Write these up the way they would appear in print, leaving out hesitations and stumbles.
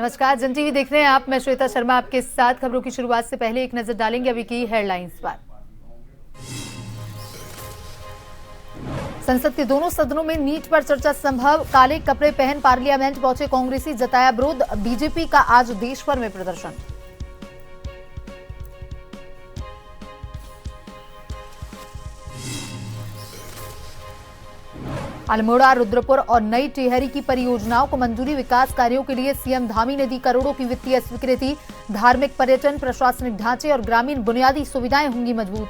नमस्कार, जन टीवी देख रहे हैं आप। मैं श्वेता शर्मा आपके साथ। खबरों की शुरुआत से पहले एक नजर डालेंगे अभी की हेडलाइंस पर। संसद के दोनों सदनों में नीट पर चर्चा संभव। काले कपड़े पहन पार्लियामेंट पहुंचे कांग्रेसी, जताया विरोध। बीजेपी का आज देश भर में प्रदर्शन। अल्मोड़ा, रुद्रपुर और नई टिहरी की परियोजनाओं को मंजूरी। विकास कार्यों के लिए सीएम धामी ने दी करोड़ों की वित्तीय स्वीकृति। धार्मिक, पर्यटन, प्रशासनिक ढांचे और ग्रामीण बुनियादी सुविधाएं होंगी मजबूत।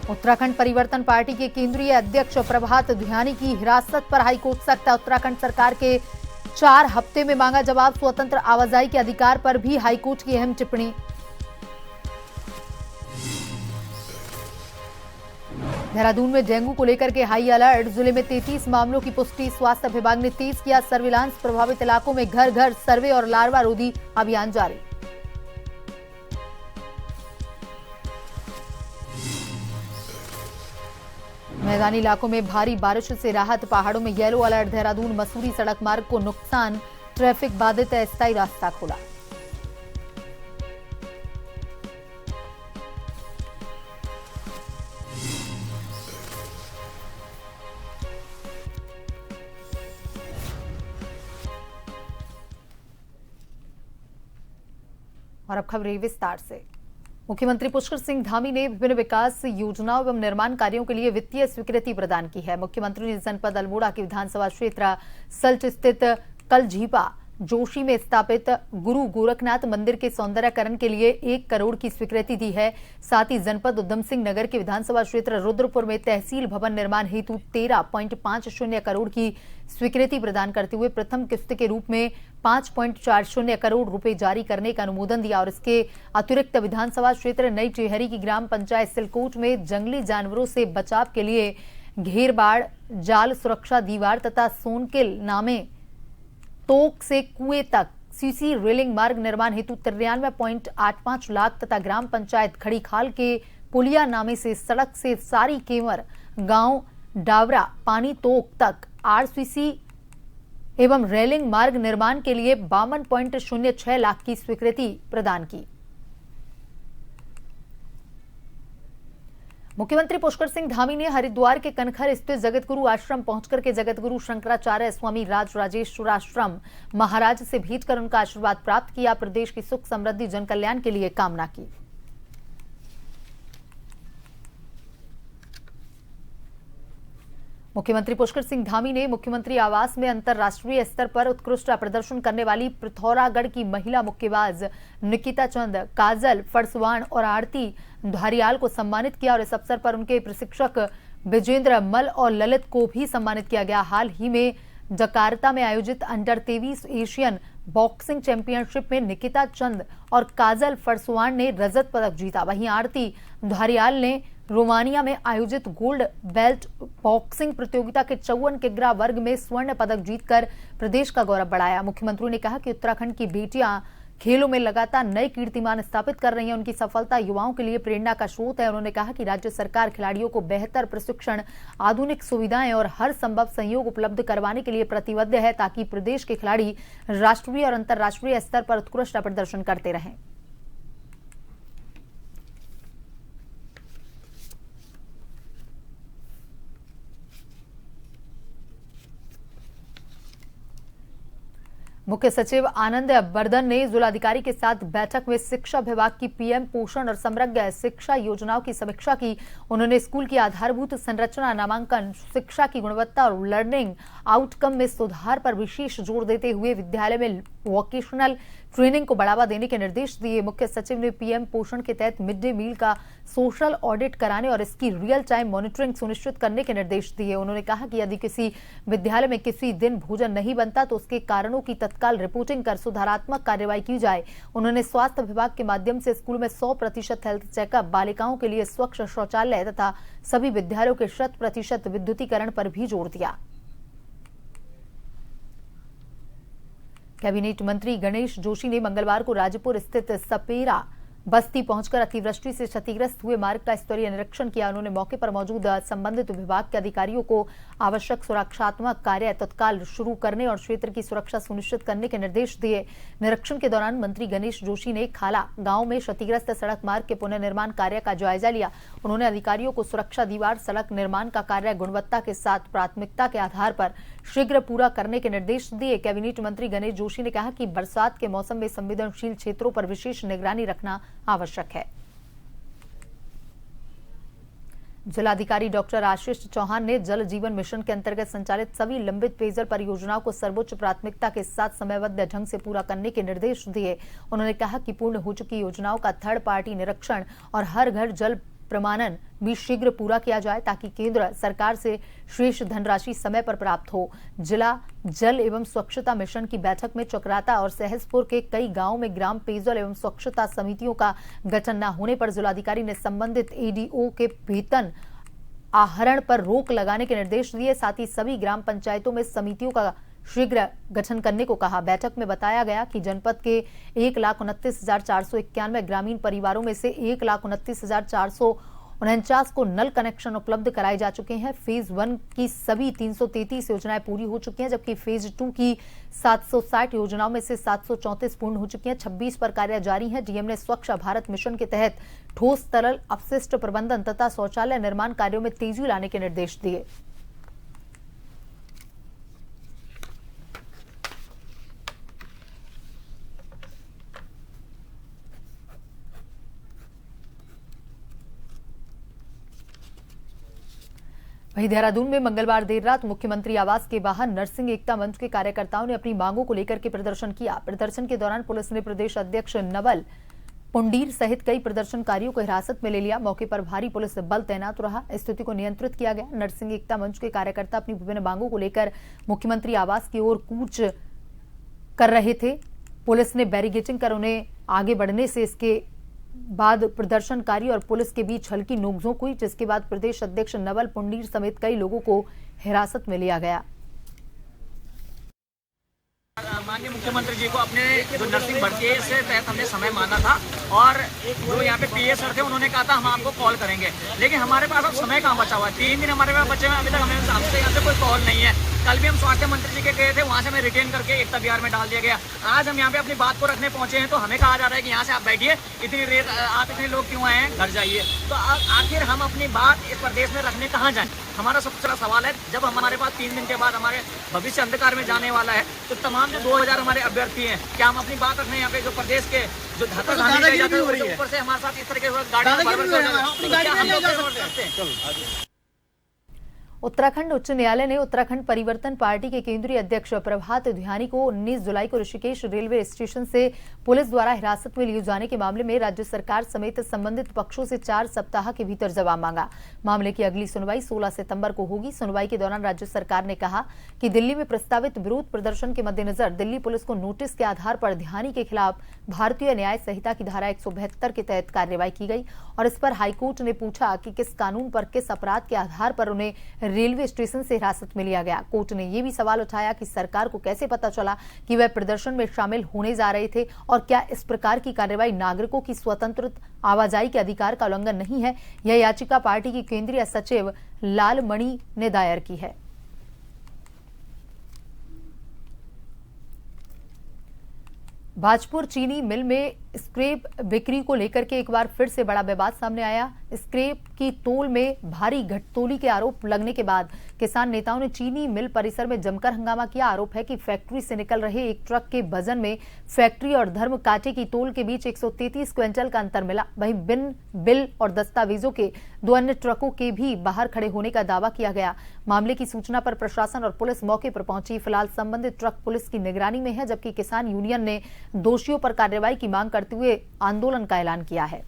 उत्तराखंड परिवर्तन पार्टी के केंद्रीय अध्यक्ष प्रभात ध्यानी की हिरासत पर हाईकोर्ट सख्त। उत्तराखंड सरकार के 4 हफ्ते में मांगा जवाब। स्वतंत्र आवाजाही के अधिकार पर भी हाईकोर्ट की अहम टिप्पणी। देहरादून में डेंगू को लेकर के हाई अलर्ट। जिले में 33 मामलों की पुष्टि। स्वास्थ्य विभाग ने तेज किया सर्विलांस। प्रभावित इलाकों में घर घर सर्वे और लार्वा रोधी अभियान जारी। मैदानी इलाकों में भारी बारिश से राहत। पहाड़ों में येलो अलर्ट। देहरादून मसूरी सड़क मार्ग को नुकसान। ट्रैफिक बाधित है, अस्थायी रास्ता खुला। और अब खबरें विस्तार से। मुख्यमंत्री पुष्कर सिंह धामी ने विभिन्न विकास योजनाओं एवं निर्माण कार्यों के लिए वित्तीय स्वीकृति प्रदान की है। मुख्यमंत्री ने जनपद अल्मोड़ा के विधानसभा क्षेत्र सल्ट स्थित कलझीपा जोशी में स्थापित गुरु गोरखनाथ मंदिर के सौंदर्यकरण के लिए 1 करोड़ की स्वीकृति दी है। साथ ही जनपद उधम सिंह नगर के विधानसभा क्षेत्र रुद्रपुर में तहसील भवन निर्माण हेतु 13.50 करोड़ की स्वीकृति प्रदान करते हुए प्रथम किस्त के रूप में 5.40 करोड़ रुपए जारी करने का अनुमोदन दिया। और इसके अतिरिक्त विधानसभा क्षेत्र नई टिहरी की ग्राम पंचायत सिलकोट में जंगली जानवरों से बचाव के लिए घेरबाड़, जाल सुरक्षा दीवार तथा सोनकिल नामे तोक से कुएं तक सीसी रेलिंग मार्ग निर्माण हेतु 93.85 लाख तथा ग्राम पंचायत खड़ीखाल के पुलिया नामे से सड़क से सारी केवर गांव डावरा पानी तोक तक आरसीसी एवं रेलिंग मार्ग निर्माण के लिए 52.06 लाख की स्वीकृति प्रदान की। मुख्यमंत्री पुष्कर सिंह धामी ने हरिद्वार के कनखर स्थित जगतगुरु आश्रम पहुंचकर के जगतगुरु शंकराचार्य स्वामी राजराजेश्वर आश्रम महाराज से भेंट कर उनका आशीर्वाद प्राप्त किया। प्रदेश की सुख समृद्धि जन कल्याण के लिए कामना की। मुख्यमंत्री पुष्कर सिंह धामी ने मुख्यमंत्री आवास में अंतर्राष्ट्रीय स्तर पर उत्कृष्ट प्रदर्शन करने वाली पिथौरागढ़ की महिला मुक्केबाज निकिता चंद, काजल फरसवान और आरती धारियाल को सम्मानित किया। और इस अवसर पर उनके प्रशिक्षक विजेंद्र मल और ललित को भी सम्मानित किया गया। हाल ही में जकार्ता में आयोजित अंडर 23 एशियन बॉक्सिंग चैंपियनशिप में निकिता चंद और काजल फरसवान ने रजत पदक जीता। वहीं आरती धारियाल ने रोमानिया में आयोजित गोल्ड बेल्ट बॉक्सिंग प्रतियोगिता के 54 किग्रा वर्ग में स्वर्ण पदक जीतकर प्रदेश का गौरव बढ़ाया। मुख्यमंत्री ने कहा कि उत्तराखंड की बेटियां खेलों में लगातार नए कीर्तिमान स्थापित कर रही हैं। उनकी सफलता युवाओं के लिए प्रेरणा का स्रोत है। उन्होंने कहा कि राज्य सरकार खिलाड़ियों को बेहतर प्रशिक्षण, आधुनिक सुविधाएं और हर संभव सहयोग उपलब्ध करवाने के लिए प्रतिबद्ध है ताकि प्रदेश के खिलाड़ी राष्ट्रीय और अंतर्राष्ट्रीय स्तर पर उत्कृष्ट प्रदर्शन करते रहें। मुख्य सचिव आनंद बर्धन ने जिलाधिकारी के साथ बैठक में शिक्षा विभाग की पीएम पोषण और समग्र शिक्षा योजनाओं की समीक्षा की। उन्होंने स्कूल की आधारभूत संरचना, नामांकन, शिक्षा की गुणवत्ता और लर्निंग आउटकम में सुधार पर विशेष जोर देते हुए विद्यालय में वोकेशनल ट्रेनिंग को बढ़ावा देने के निर्देश दिए। मुख्य सचिव ने पीएम पोषण के तहत मिड डे मील का सोशल ऑडिट कराने और इसकी रियल टाइम मॉनिटरिंग सुनिश्चित करने के निर्देश दिए। उन्होंने कहा कि यदि किसी विद्यालय में किसी दिन भोजन नहीं बनता तो उसके कारणों की तत्काल रिपोर्टिंग कर सुधारात्मक कार्रवाई की जाए। उन्होंने स्वास्थ्य विभाग के माध्यम से स्कूल में 100% हेल्थ चेकअप, बालिकाओं के लिए स्वच्छ शौचालय तथा सभी विद्यालयों के 100% विद्युतीकरण पर भी जोर दिया। कैबिनेट मंत्री गणेश जोशी ने मंगलवार को राजपुर स्थित सपेरा बस्ती पहुंचकर अतिवृष्टि से क्षतिग्रस्त हुए मार्ग का स्तरीय निरीक्षण किया। उन्होंने मौके पर मौजूद संबंधित विभाग के अधिकारियों को आवश्यक सुरक्षात्मक कार्य तत्काल शुरू करने और क्षेत्र की सुरक्षा सुनिश्चित करने के निर्देश दिए। निरीक्षण के दौरान मंत्री गणेश जोशी ने खाला गांव में क्षतिग्रस्त सड़क मार्ग के पुनर्निर्माण कार्य का जायजा लिया। उन्होंने अधिकारियों को सुरक्षा दीवार सड़क निर्माण का कार्य गुणवत्ता के साथ प्राथमिकता के आधार पर शीघ्र पूरा करने के निर्देश दिए। कैबिनेट मंत्री गणेश जोशी ने कहा कि बरसात के मौसम में संवेदनशील क्षेत्रों पर विशेष निगरानी रखना आवश्यक है। जिलाधिकारी डॉक्टर आशीष चौहान ने जल जीवन मिशन के अंतर्गत संचालित सभी लंबित पेयजल परियोजनाओं को सर्वोच्च प्राथमिकता के साथ समयबद्ध ढंग से पूरा करने के निर्देश दिए। उन्होंने कहा कि पूर्ण हो चुकी योजनाओं का थर्ड पार्टी निरीक्षण और हर घर जल प्रमाणन भी शीघ्र पूरा किया जाए ताकि केंद्र सरकार से शेष धनराशि समय पर प्राप्त हो। जिला जल एवं स्वच्छता मिशन की बैठक में चक्राता और सहसपुर के कई गांवों में ग्राम पेयजल एवं स्वच्छता समितियों का गठन न होने पर जिलाधिकारी ने संबंधित एडीओ के वेतन आहरण पर रोक लगाने के निर्देश दिए। साथ ही सभी ग्राम पंचायतों में समितियों का शीघ्र गठन करने को कहा। बैठक में बताया गया कि जनपद के 1,29,491 ग्रामीण परिवारों में से 1,29,449 को नल कनेक्शन उपलब्ध कराए जा चुके हैं। फेज 1 की सभी 333 योजनाएं पूरी हो चुकी हैं, जबकि फेज 2 की 760 योजनाओं में से 734 पूर्ण हो चुकी हैं। 26 पर कार्य जारी है। डीएम ने स्वच्छ भारत मिशन के तहत ठोस तरल अपशिष्ट प्रबंधन तथा शौचालय निर्माण कार्यों में तेजी लाने के निर्देश दिए। वहीं देहरादून में मंगलवार देर रात मुख्यमंत्री आवास के बाहर नरसिंह एकता मंच के कार्यकर्ताओं ने अपनी मांगों को लेकर के प्रदर्शन किया। प्रदर्शन के दौरान पुलिस ने प्रदेश अध्यक्ष नवल पुंडीर सहित कई प्रदर्शनकारियों को हिरासत में ले लिया। मौके पर भारी पुलिस बल तैनात रहा। स्थिति को नियंत्रित किया गया। नरसिंह एकता मंच के कार्यकर्ता अपनी विभिन्न मांगों को लेकर मुख्यमंत्री आवास की ओर कूच कर रहे थे। पुलिस ने बैरिकेडिंग कर उन्हें आगे बढ़ने से इसके बाद प्रदर्शनकारी और पुलिस के बीच हल्की नोकझोंक हुई, जिसके बाद प्रदेश अध्यक्ष नवल पुंडीर समेत कई लोगों को हिरासत में लिया गया। माननीय मुख्यमंत्री जी को अपने जो नर्सिंग भर्ती है इससे तहत हमने समय मांगा था और जो यहाँ पे पीए सर थे उन्होंने कहा था हम आपको कॉल करेंगे, लेकिन हमारे पास अब समय कहाँ बचा हुआ है। 3 दिन हमारे पास बचे हुए, अभी तक हमसे यहाँ से कोई कॉल नहीं है। कल भी हम स्वास्थ्य मंत्री जी के गए थे, वहाँ से हमें रिटेन करके एकता विहार में डाल दिया गया। आज हम यहाँ पे अपनी बात को रखने पहुंचे हैं तो हमें कहा जा रहा है कि यहाँ से आप बैठिए, इतनी रेत आप इतने लोग क्यों आए हैं, घर जाइए। तो आखिर हम अपनी बात इस प्रदेश में रखने कहाँ जाएं? हमारा सबसे बड़ा सवाल है, जब हमारे पास 3 दिन के बाद हमारे भविष्य अंधकार में जाने वाला है तो तमाम जो 2000 हमारे अभ्यर्थी हैं, क्या हम अपनी बात रखने यहाँ पे जो प्रदेश के जो ऊपर से हमारे साथ इस तरह के गाड़ी। उत्तराखंड उच्च न्यायालय ने उत्तराखंड परिवर्तन पार्टी के केंद्रीय अध्यक्ष प्रभात ध्यानी को 19 जुलाई को ऋषिकेश रेलवे स्टेशन से पुलिस द्वारा हिरासत में लिए जाने के मामले में राज्य सरकार समेत संबंधित पक्षों से 4 सप्ताह के भीतर जवाब मांगा। मामले की अगली सुनवाई 16 सितंबर को होगी। सुनवाई के दौरान राज्य सरकार ने कहा कि दिल्ली में प्रस्तावित विरोध प्रदर्शन के मद्देनजर दिल्ली पुलिस को नोटिस के आधार पर ध्यानी के खिलाफ भारतीय न्याय संहिता की धारा 172 के तहत कार्रवाई की गई और इस पर हाईकोर्ट ने पूछा कि किस कानून पर किस अपराध के आधार पर उन्हें रेलवे स्टेशन से हिरासत में लिया गया। कोर्ट ने यह भी सवाल उठाया कि सरकार को कैसे पता चला कि वह प्रदर्शन में शामिल होने जा रहे थे और क्या इस प्रकार की कार्रवाई नागरिकों की स्वतंत्र आवाजाही के अधिकार का उल्लंघन नहीं है। यह याचिका पार्टी की केंद्रीय सचिव लालमणि ने दायर की है। भाजपुर चीनी मिल में स्क्रैप बिक्री को लेकर के एक बार फिर से बड़ा विवाद सामने आया। स्क्रैप की तोल में भारी घटतोली के आरोप लगने के बाद किसान नेताओं ने चीनी मिल परिसर में जमकर हंगामा किया। आरोप है कि फैक्ट्री से निकल रहे एक ट्रक के वजन में फैक्ट्री और धर्म कांटे की तोल के बीच 133 क्विंटल का अंतर मिला। वहीं बिन बिल और दस्तावेजों के 2 अन्य ट्रकों के भी बाहर खड़े होने का दावा किया गया। मामले की सूचना पर प्रशासन और पुलिस मौके पर पहुंची। फिलहाल संबंधित ट्रक पुलिस की निगरानी में है, जबकि किसान यूनियन ने दोषियों पर कार्रवाई की मांग करते हुए आंदोलन का ऐलान किया है।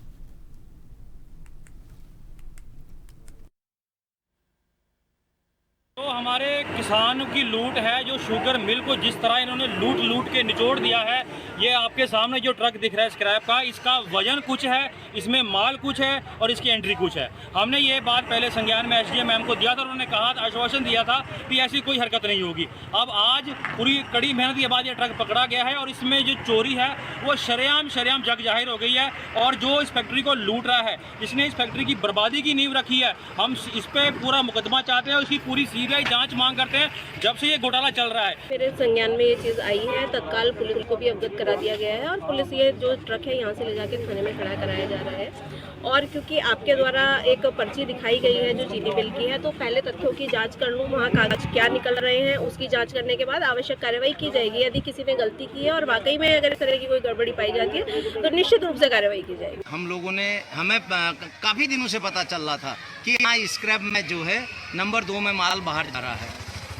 तो हमारे किसानों की लूट है, जो शुगर मिल को जिस तरह इन्होंने लूट के निचोड़ दिया है। ये आपके सामने जो ट्रक दिख रहा है स्क्रैप का, इसका वजन कुछ है, इसमें माल कुछ है और इसकी एंट्री कुछ है। हमने ये बात पहले संज्ञान में एसडीएम मैम को दिया था, उन्होंने कहा था, आश्वासन दिया था कि ऐसी कोई हरकत नहीं होगी। अब आज पूरी कड़ी मेहनत के बाद ये ट्रक पकड़ा गया है और इसमें जो चोरी है वो शरेआम जग जाहिर हो गई है। और जो इस फैक्ट्री को लूट रहा है, जिसने इस फैक्ट्री की बर्बादी की नींव रखी है, हम इस पर पूरा मुकदमा चाहते हैं, उसकी पूरी सीबीआई जांच मांग करते हैं। जब से ये घोटाला चल रहा है, मेरे संज्ञान में ये चीज़ आई है, तत्काल पुलिस को भी अवगत करा दिया गया है और पुलिस ये जो ट्रक है यहाँ से ले जाके थाने में खड़ा कराया जा रहा है। और क्योंकि आपके द्वारा एक पर्ची दिखाई गई है जो चीनी मिल की है, तो पहले तथ्यों की जांच कर लूँ, वहाँ कागज क्या निकल रहे हैं, उसकी जांच करने के बाद आवश्यक कार्रवाई की जाएगी। यदि किसी ने गलती की है और वाकई में अगर इस तरह की कोई गड़बड़ी पाई जाती है तो निश्चित रूप से कार्रवाई की जाएगी। हम लोगों ने हमें काफ़ी दिनों से पता चल रहा था कि यहाँ स्क्रैप में जो है नंबर 2 में माल बाहर जा रहा है।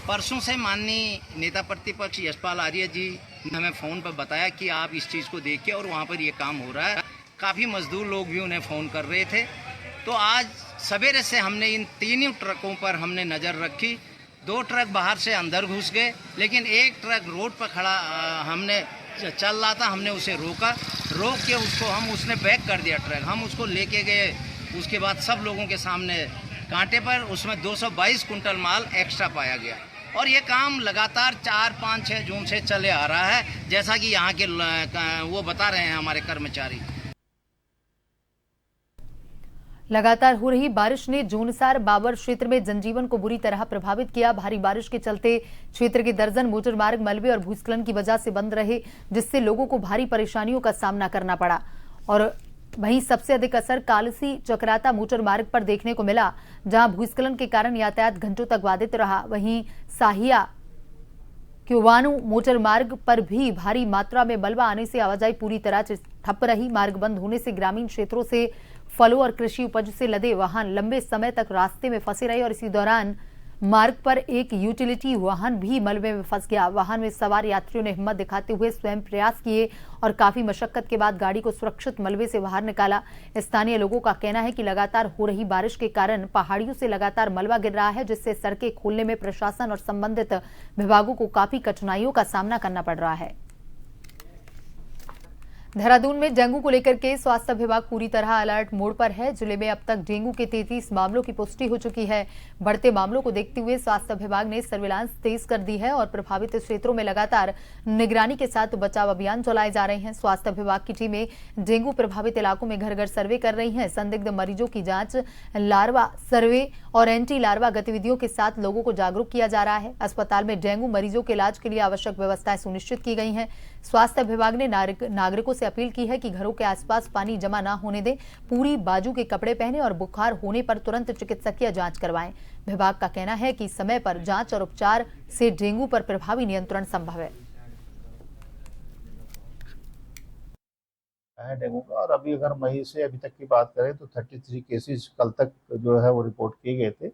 परसों से माननीय नेता प्रतिपक्ष यशपाल आर्य जी ने हमें फ़ोन पर बताया कि आप इस चीज़ को देखिए और वहाँ पर ये काम हो रहा है। काफ़ी मजदूर लोग भी उन्हें फ़ोन कर रहे थे। तो आज सवेरे से हमने इन तीनों ट्रकों पर हमने नज़र रखी। 2 ट्रक बाहर से अंदर घुस गए, लेकिन एक ट्रक रोड पर खड़ा हमने चल रहा था, हमने उसे रोक के उसने बैक कर दिया ट्रक। हम उसको लेके गए, उसके बाद सब लोगों के सामने कांटे पर उसमें 222 कुंटल माल एक्स्ट्रा पाया गया। और ये काम लगातार 4, 5, 6 जून से चले आ रहा है, जैसा कि यहाँ के वो बता रहे हैं हमारे कर्मचारी। लगातार हो रही बारिश ने जूनसार बाबर क्षेत्र में जनजीवन को बुरी तरह प्रभावित किया। भारी बारिश के चलते क्षेत्र के दर्जन मोटर मार्ग मलबे और भूस्खलन की वजह से बंद रहे, जिससे लोगों को भारी परेशानियों का सामना करना पड़ा। और वहीं सबसे अधिक असर कालसी चक्राता मोटर मार्ग पर देखने को मिला, जहां भूस्खलन के कारण यातायात घंटों तक बाधित रहा। वहीं साहिया क्युवानु मोटर मार्ग पर भी भारी मात्रा में मलबा आने से आवाजाही पूरी तरह ठप रही। मार्ग बंद होने से ग्रामीण क्षेत्रों से फलों और कृषि उपज से लदे वाहन लंबे समय तक रास्ते में फंसे रहे और इसी दौरान मार्ग पर एक यूटिलिटी वाहन भी मलबे में फंस गया। वाहन में सवार यात्रियों ने हिम्मत दिखाते हुए स्वयं प्रयास किए और काफी मशक्कत के बाद गाड़ी को सुरक्षित मलबे से बाहर निकाला। स्थानीय लोगों का कहना है कि लगातार हो रही बारिश के कारण पहाड़ियों से लगातार मलबा गिर रहा है, जिससे सड़कें खोलने में प्रशासन और संबंधित विभागों को काफी कठिनाइयों का सामना करना पड़ रहा है। देहरादून में डेंगू को लेकर के स्वास्थ्य विभाग पूरी तरह अलर्ट मोड पर है। जिले में अब तक डेंगू के 33 मामलों की पुष्टि हो चुकी है। बढ़ते मामलों को देखते हुए स्वास्थ्य विभाग ने सर्विलांस तेज कर दी है और प्रभावित क्षेत्रों में लगातार निगरानी के साथ बचाव अभियान चलाए जा रहे हैं। स्वास्थ्य विभाग की टीमें डेंगू प्रभावित इलाकों में घर घर सर्वे कर रही हैं। संदिग्ध मरीजों की जांच, लार्वा सर्वे और एंटी लार्वा गतिविधियों के साथ लोगों को जागरूक किया जा रहा है। अस्पताल में डेंगू मरीजों के इलाज के लिए आवश्यक व्यवस्थाएं सुनिश्चित की गई हैं। स्वास्थ्य विभाग ने नागरिकों से अपील की है कि घरों के आसपास पानी जमा न होने दें, पूरी बाजू के कपड़े पहने और बुखार होने पर तुरंत चिकित्सकीय जांच करवाएं। विभाग का कहना है कि समय पर जांच और उपचार से डेंगू पर प्रभावी नियंत्रण संभव है। डेंगू का, और अभी अगर मई से अभी तक की बात करें तो 33 केसेस कल तक जो है वो रिपोर्ट किए गए थे,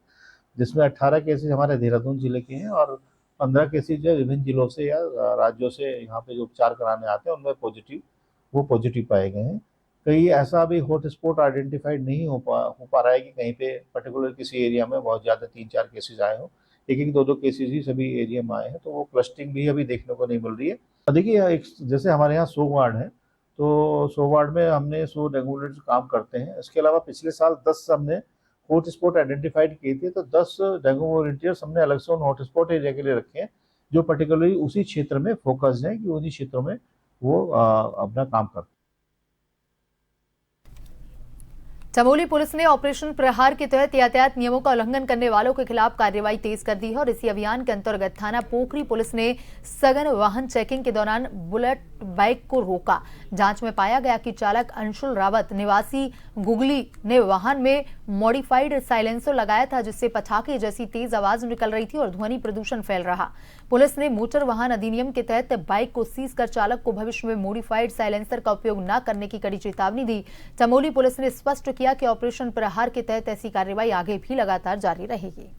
जिसमें 18 केसेस हमारे देहरादून जिले के हैं और 15 केसेस जो विभिन्न जिलों से या राज्यों से यहाँ पे जो उपचार कराने आते हैं उनमें पॉजिटिव पाए गए हैं। कहीं ऐसा अभी हॉटस्पॉट आइडेंटिफाइड नहीं हो पा रहा है कि कहीं पे पर्टिकुलर किसी एरिया में बहुत ज़्यादा 3-4 केसेस आए हो। 1-2 केसेस ही सभी एरिया में आए हैं, तो वो क्लस्टरिंग भी अभी देखने को नहीं मिल रही है। देखिए, जैसे हमारे यहाँ 100 वार्ड है, तो 100 वार्ड में हमने 100 डेंगू वॉलंटियर्स काम करते हैं। इसके अलावा पिछले साल 10 हमने हॉटस्पॉट आइडेंटिफाइड किए थे, तो 10 डेंगू वॉलंटियर्स हमने अलग से उन हॉटस्पॉट एरिया के लिए रखे हैं, जो पर्टिकुलरली उसी क्षेत्र में फोकस्ड है कि उन्हीं क्षेत्रों में वो अपना काम करते हैं। चमोली पुलिस ने ऑपरेशन प्रहार के तहत यातायात नियमों का उल्लंघन करने वालों के खिलाफ कार्रवाई तेज कर दी है और इसी अभियान के अंतर्गत थाना पोखरी पुलिस ने सघन वाहन चेकिंग के दौरान बुलेट बाइक को रोका। जांच में पाया गया कि चालक अंशुल रावत निवासी गुगली ने वाहन में मॉडिफाइड साइलेंसर लगाया था, जिससे पटाखे जैसी तेज आवाज निकल रही थी और ध्वनि प्रदूषण फैल रहा। पुलिस ने मोटर वाहन अधिनियम के तहत बाइक को सीज कर चालक को भविष्य में मॉडिफाइड साइलेंसर का उपयोग न करने की कड़ी चेतावनी दी। चमोली पुलिस ने स्पष्ट किया कि ऑपरेशन प्रहार के तहत ऐसी कार्रवाई आगे भी लगातार जारी रहेगी।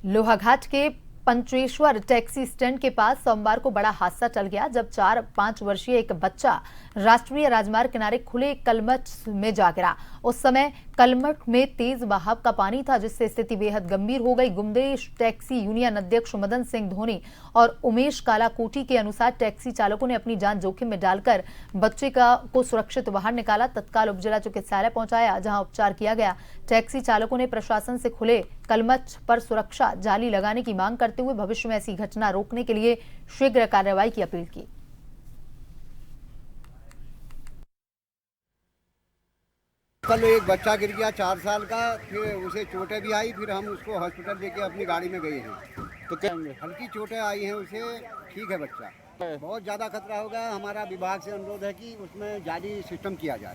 लोहाघाट के पंचेश्वर टैक्सी स्टैंड के पास सोमवार को बड़ा हादसा टल गया, जब 4-5 वर्षीय एक बच्चा राष्ट्रीय राजमार्ग किनारे खुले कलमच में जा गिरा। उस समय कलमठ में तेज बहाव का पानी था, जिससे स्थिति बेहद गंभीर हो गई। गुमदेश टैक्सी यूनियन अध्यक्ष मदन सिंह धोनी और उमेश कालाकोटी के अनुसार टैक्सी चालकों ने अपनी जान जोखिम में डालकर बच्चे को सुरक्षित बाहर निकाला। तत्काल उपजिला चिकित्सालय पहुंचाया, जहां उपचार किया गया। टैक्सी चालकों ने प्रशासन से खुले कलमठ पर सुरक्षा जाली लगाने की मांग करते हुए भविष्य में ऐसी घटना रोकने के लिए शीघ्र कार्रवाई की अपील की। कल एक बच्चा गिर गया 4 साल का, फिर उसे चोटें भी आई, फिर हम उसको हॉस्पिटल लेके अपनी गाड़ी में गए हैं। तो क्या हल्की चोटें आई हैं उसे, ठीक है बच्चा। बहुत ज़्यादा खतरा होगा। हमारा विभाग से अनुरोध है कि उसमें जाली सिस्टम किया जाए।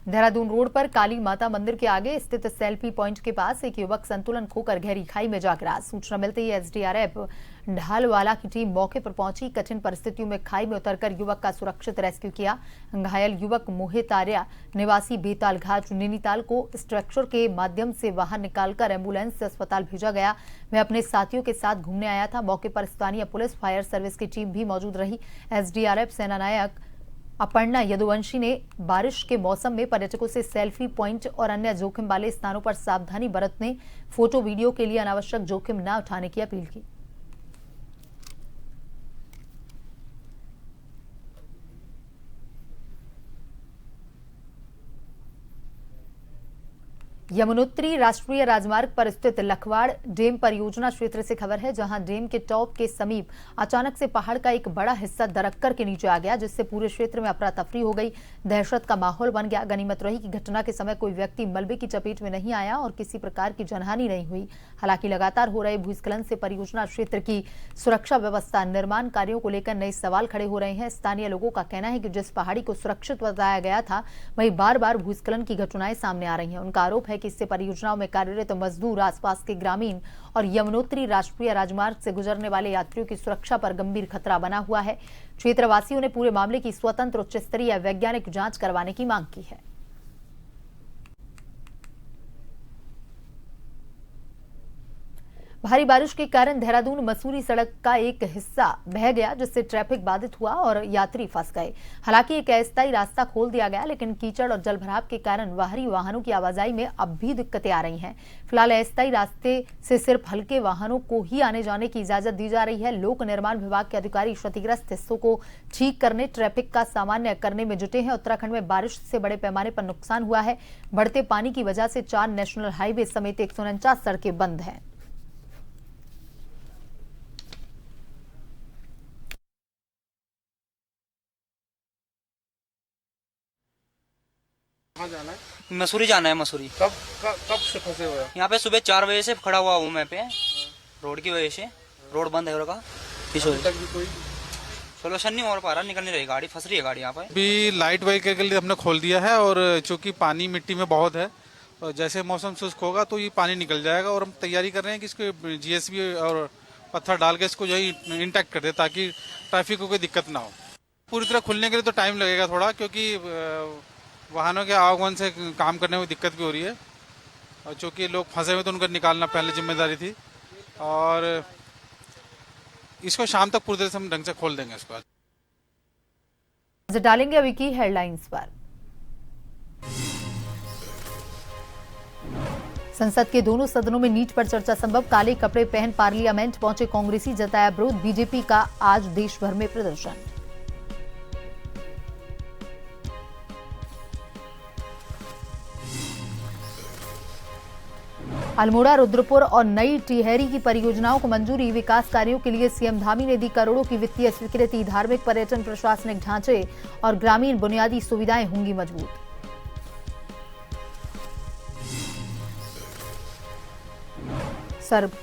देहरादून रोड पर काली माता मंदिर के आगे स्थित सेल्फी पॉइंट के पास एक युवक संतुलन खोकर गहरी खाई में जा गिरा। सूचना मिलते ही एसडीआरएफ ढालवाला की टीम मौके पर पहुंची। कठिन परिस्थितियों में खाई में उतरकर युवक का सुरक्षित रेस्क्यू किया। घायल युवक मोहित आर्या निवासी बेताल घाट नैनीताल को स्ट्रेचर के माध्यम से बाहर निकालकर एम्बुलेंस से अस्पताल भेजा गया। वह अपने साथियों के साथ घूमने आया था। मौके पर स्थानीय पुलिस, फायर सर्विस की टीम भी मौजूद रही। एसडीआरएफ सेनानायक अपर्णा यदुवंशी ने बारिश के मौसम में पर्यटकों से सेल्फी पॉइंट और अन्य जोखिम वाले स्थानों पर सावधानी बरतने, फोटो वीडियो के लिए अनावश्यक जोखिम न उठाने की अपील की। यमुनोत्री राष्ट्रीय राजमार्ग पर स्थित लखवाड़ डैम परियोजना क्षेत्र से खबर है, जहां डैम के टॉप के समीप अचानक से पहाड़ का एक बड़ा हिस्सा दरककर के नीचे आ गया, जिससे पूरे क्षेत्र में अफरा तफरी हो गई। दहशत का माहौल बन गया। गनीमत रही कि घटना के समय कोई व्यक्ति मलबे की चपेट में नहीं आया और किसी प्रकार की जनहानि नहीं हुई। हालांकि लगातार हो रहे भूस्खलन से परियोजना क्षेत्र की सुरक्षा व्यवस्था, निर्माण कार्यों को लेकर नए सवाल खड़े हो रहे हैं। स्थानीय लोगों का कहना है कि जिस पहाड़ी को सुरक्षित बताया गया था, वहीं बार बार भूस्खलन की घटनाएं सामने आ रही हैं। उनका आरोप है कि इससे परियोजनाओं में कार्यरत मजदूर, आसपास के ग्रामीण और यमुनोत्री राष्ट्रीय राजमार्ग से गुजरने वाले यात्रियों की सुरक्षा पर गंभीर खतरा बना हुआ है। क्षेत्रवासियों ने पूरे मामले की स्वतंत्र उच्च स्तरीय वैज्ञानिक जांच करवाने की मांग की है। भारी बारिश के कारण देहरादून मसूरी सड़क का एक हिस्सा बह गया, जिससे ट्रैफिक बाधित हुआ और यात्री फंस गए। हालांकि एक अस्थायी रास्ता खोल दिया गया, लेकिन कीचड़ और जलभराव के कारण बाहरी वाहनों की आवाजाही में अब भी दिक्कतें आ रही हैं। फिलहाल अस्थायी रास्ते से सिर्फ हल्के वाहनों को ही आने जाने की इजाजत दी जा रही है। लोक निर्माण विभाग के अधिकारी क्षतिग्रस्त हिस्सों को ठीक करने, ट्रैफिक का सामान्य करने में जुटे हैं। उत्तराखंड में बारिश से बड़े पैमाने पर नुकसान हुआ है। बढ़ते पानी की वजह से 4 नेशनल हाईवे समेत 149 सड़कें बंद हैं। कहाँ जाना है? मसूरी जाना है। मसूरी कब से फंसे हुए हैं? यहाँ पे सुबह 4 बजे से खड़ा हुआ हूँ मैं पे, रोड की वजह से। रोड बंद है अभी तक भी कोई सोल्यूशन नहीं हो पा रहा, निकल नहीं रही गाड़ी, फंस रही है गाड़ी यहाँ पे। भी लाइट व्हीकल के लिए हमने खोल दिया है, और चूंकि पानी मिट्टी में बहुत है, और जैसे मौसम शुष्क होगा तो ये पानी निकल जाएगा। और हम तैयारी कर रहे हैं कि इसको जीएसबी और पत्थर डाल के इसको जो है इंटैक्ट कर दे, ताकि ट्रैफिक को कोई दिक्कत ना हो। पूरी तरह खुलने के लिए तो टाइम लगेगा थोड़ा, क्योंकि वाहनों के आवागमन से काम करने में दिक्कत भी हो रही है, और चूँकि लोग फंसे हुए तो उनको निकालना पहले जिम्मेदारी थी। और इसको शाम तक पूरी तरह से हम ढंग से खोल देंगे इसको। डालेंगे अभी की हेडलाइंस पर। संसद के दोनों सदनों में नीट पर चर्चा संभव। काले कपड़े पहन पार्लियामेंट पहुंचे कांग्रेसी, जताया विरोध। बीजेपी का आज देश भर में प्रदर्शन। अल्मोड़ा, रुद्रपुर और नई टिहरी की परियोजनाओं को मंजूरी। विकास कार्यों के लिए सीएम धामी ने दी करोड़ों की वित्तीय स्वीकृति। धार्मिक, पर्यटन, प्रशासनिक ढांचे और ग्रामीण बुनियादी सुविधाएं होंगी मजबूत।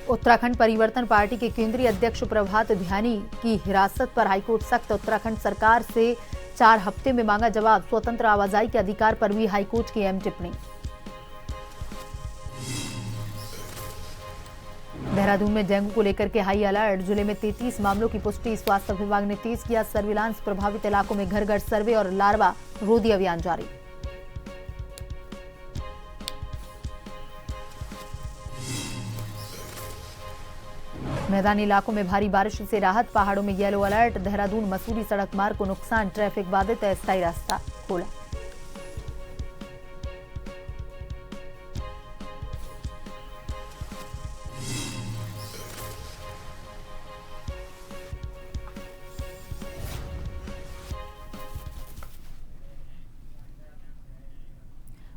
उत्तराखंड परिवर्तन पार्टी के केंद्रीय अध्यक्ष प्रभात ध्यानी की हिरासत पर हाईकोर्ट सख्त। उत्तराखंड सरकार से 4 हफ्ते में मांगा जवाब। स्वतंत्र आवाजाही के अधिकार पर भी हाईकोर्ट की अहम टिप्पणी। देहरादून में डेंगू को लेकर के हाई अलर्ट। जिले में 33 मामलों की पुष्टि। स्वास्थ्य विभाग ने तेज किया सर्विलांस। प्रभावित इलाकों में घर घर सर्वे और लार्वा रोधी अभियान जारी। मैदानी इलाकों में भारी बारिश से राहत। पहाड़ों में येलो अलर्ट। देहरादून मसूरी सड़क मार्ग को नुकसान। ट्रैफिक बाधित। अस्थायी रास्ता खोला।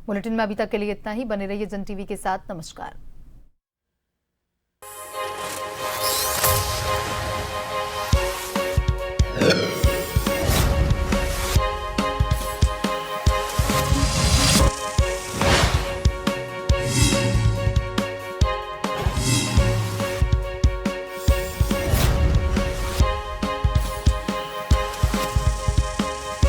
बुलेटिन में अभी तक के लिए इतना ही। बने रहिए जन टीवी के साथ। नमस्कार। Yeah.